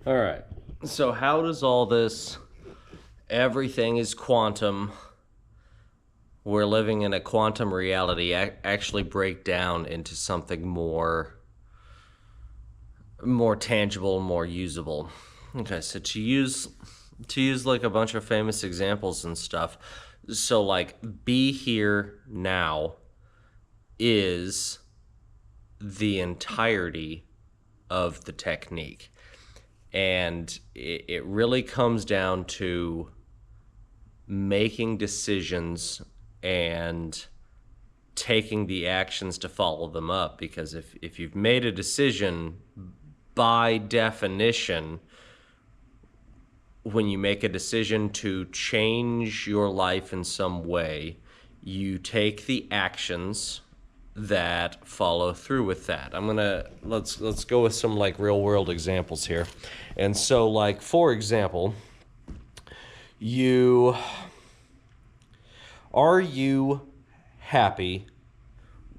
All right. So how does all this everything is quantum, we're living in a quantum reality actually break down into something more tangible, more usable? Okay, so to use like a bunch of famous examples and stuff. So like be here now is the entirety of the technique. And it really comes down to making decisions and taking the actions to follow them up. Because if you've made a decision, by definition, when you make a decision to change your life in some way, you take the actions that follow through with that. Let's go with some like real world examples here. And so like for example, are you happy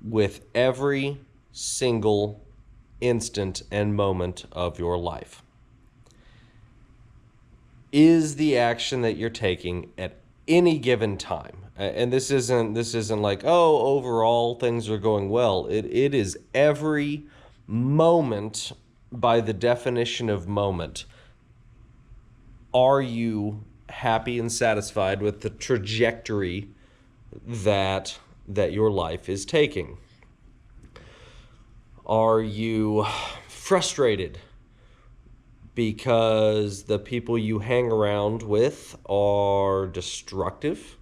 with every single instant and moment of your life? Is the action that you're taking at any given time, and this isn't like, oh, overall things are going well. It is every moment. By the definition of moment, are you happy and satisfied with the trajectory that your life is taking? Are you frustrated because the people you hang around with are destructive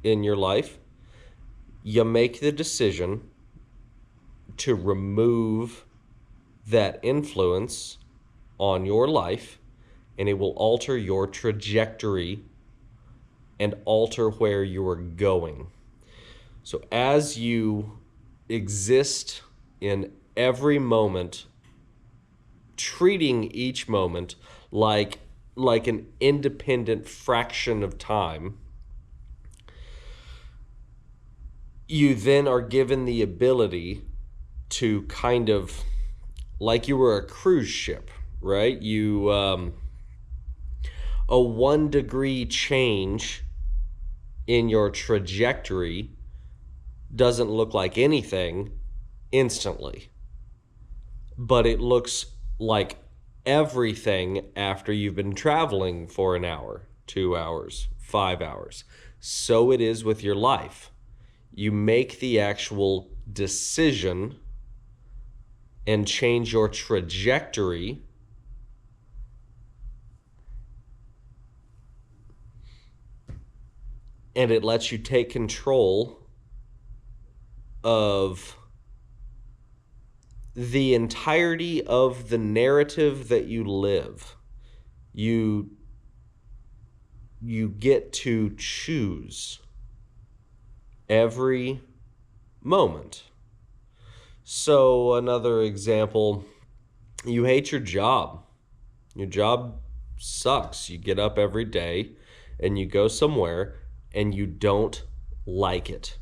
in your life? You make the decision to remove that influence on your life, and it will alter your trajectory and alter where you are going. So as you exist in every moment, treating each moment like an independent fraction of time, you then are given the ability to kind of, like you were a cruise ship, right? A 1 degree change in your trajectory doesn't look like anything instantly, but it looks like everything after you've been traveling for an hour, 2 hours, 5 hours. So it is with your life. You make the actual decision and change your trajectory, and it lets you take control of the entirety of the narrative that you live. You get to choose every moment. So another example, you hate your job. Your job sucks. You get up every day and you go somewhere and you don't like it.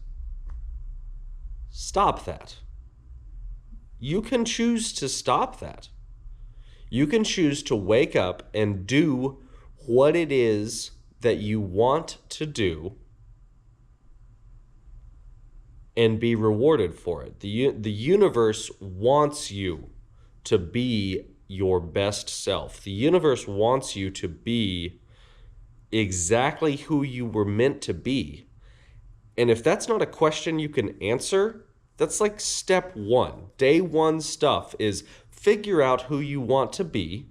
Stop that. You can choose to stop that. You can choose to wake up and do what it is that you want to do and be rewarded for it. The universe wants you to be your best self. The universe wants you to be exactly who you were meant to be. And if that's not a question you can answer, that's like step one. Day one stuff is figure out who you want to be.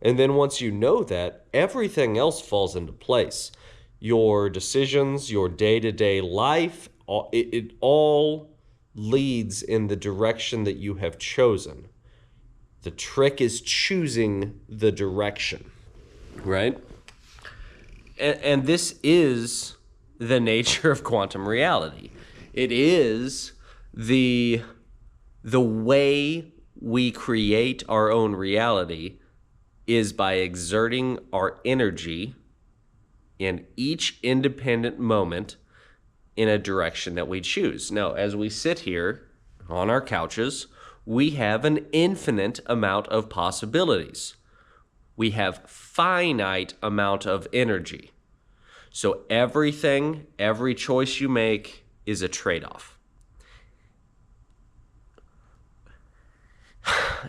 And then once you know that, everything else falls into place. Your decisions, your day-to-day life, it all leads in the direction that you have chosen. The trick is choosing the direction, right? And this is the nature of quantum reality. It is the way we create our own reality is by exerting our energy in each independent moment in a direction that we choose. Now, as we sit here on our couches, we have an infinite amount of possibilities. We have finite amount of energy. So everything, every choice you make is a trade-off.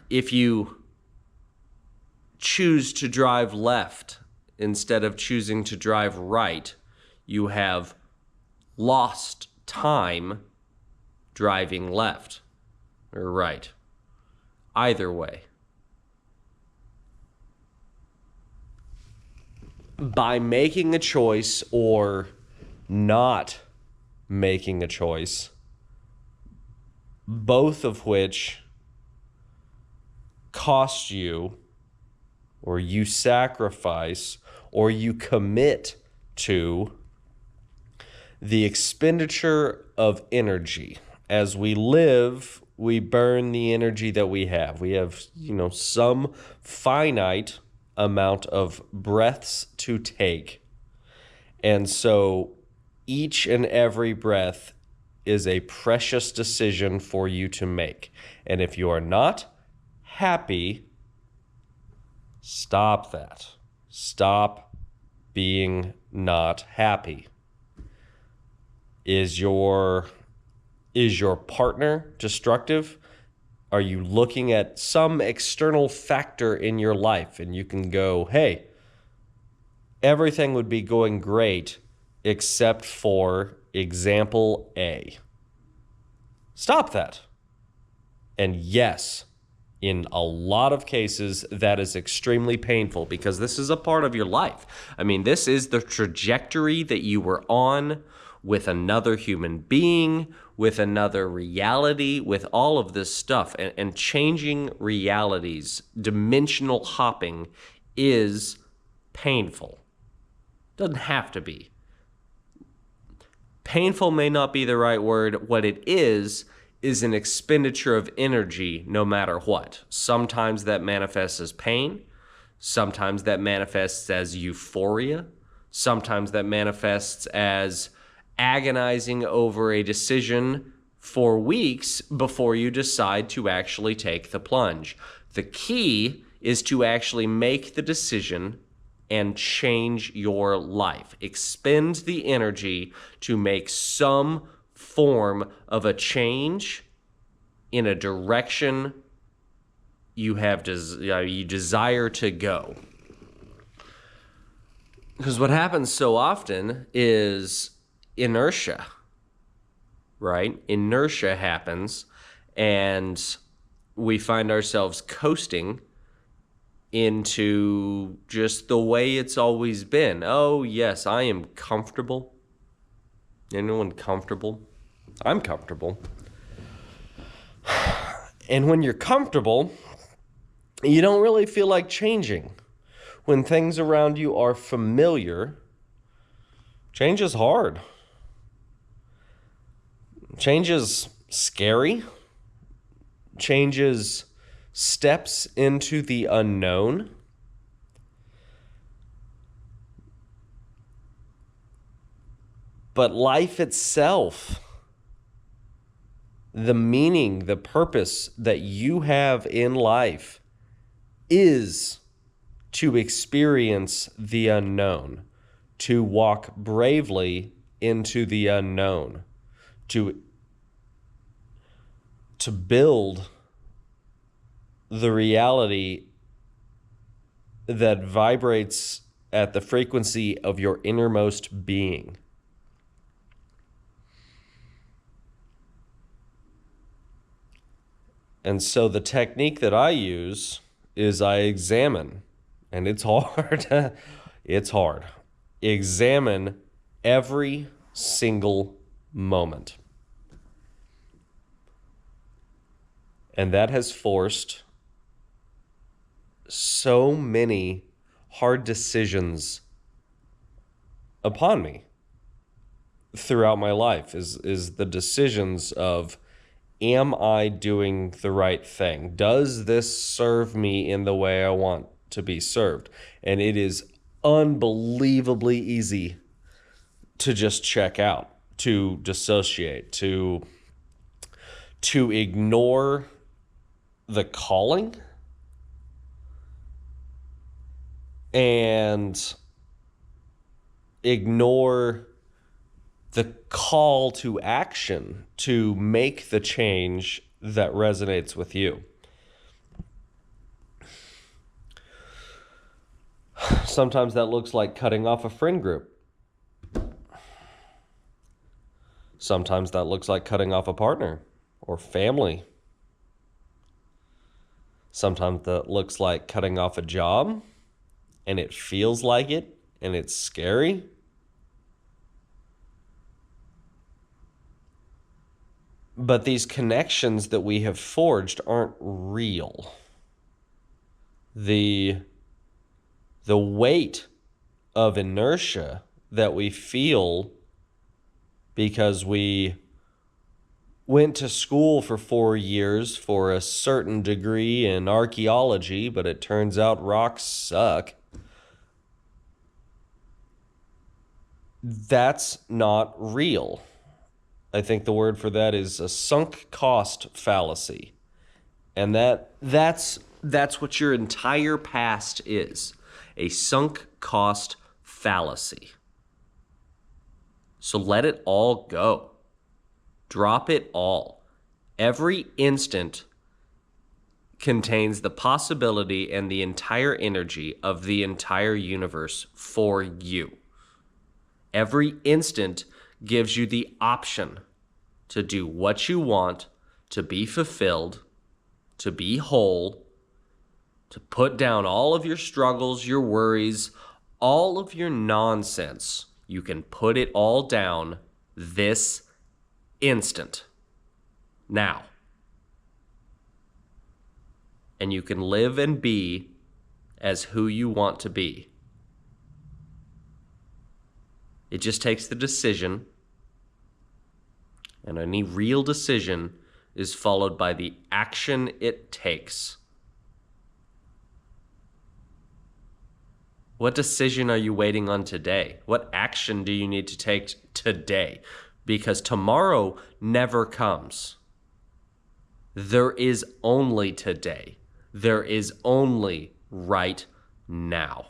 If you choose to drive left instead of choosing to drive right, you have lost time driving left or right. Either way. By making a choice or not making a choice, both of which cost you, or you sacrifice, or you commit to the expenditure of energy. As we live, we burn the energy that we have. We have, some finite amount of breaths to take. And so each and every breath is a precious decision for you to make. And if you are not happy, stop that. Stop being not happy. Is your partner destructive? Are you looking at some external factor in your life and you can go, hey, everything would be going great except for example A. Stop that. And yes, in a lot of cases, that is extremely painful because this is a part of your life. I mean, this is the trajectory that you were on with another human being, with another reality, with all of this stuff. And changing realities, dimensional hopping is painful. Doesn't have to be. Painful may not be the right word. What it is an expenditure of energy no matter what. Sometimes that manifests as pain. Sometimes that manifests as euphoria. Sometimes that manifests as agonizing over a decision for weeks before you decide to actually take the plunge. The key is to actually make the decision and change your life. Expend the energy to make some form of a change in a direction you desire to go. Because what happens so often is inertia, right? Inertia happens and we find ourselves coasting into just the way it's always been. Oh, yes, I am comfortable. Anyone comfortable? I'm comfortable. And when you're comfortable, you don't really feel like changing. When things around you are familiar, change is hard. Change is scary. Change is steps into the unknown. But life itself, the meaning, the purpose that you have in life is to experience the unknown, to walk bravely into the unknown, to build the reality that vibrates at the frequency of your innermost being. And so the technique that I use is I examine, and it's hard. It's hard. Examine every single moment. And that has forced so many hard decisions upon me throughout my life is the decisions of, am I doing the right thing? Does this serve me in the way I want to be served? And it is unbelievably easy to just check out, to dissociate, to ignore the calling and ignore the call to action to make the change that resonates with you. Sometimes that looks like cutting off a friend group. Sometimes that looks like cutting off a partner or family. Sometimes that looks like cutting off a job, and it feels like it, and it's scary. But these connections that we have forged aren't real. The weight of inertia that we feel because we went to school for 4 years for a certain degree in archaeology, but it turns out rocks suck. That's not real. I think the word for that is a sunk cost fallacy. And that's what your entire past is. A sunk cost fallacy. So let it all go. Drop it all. Every instant contains the possibility and the entire energy of the entire universe for you. Every instant gives you the option to do what you want, to be fulfilled, to be whole, to put down all of your struggles, your worries, all of your nonsense. You can put it all down this instant. Now. And you can live and be as who you want to be. It just takes the decision, and any real decision is followed by the action it takes. What decision are you waiting on today? What action do you need to take today? Because tomorrow never comes. There is only today. There is only right now.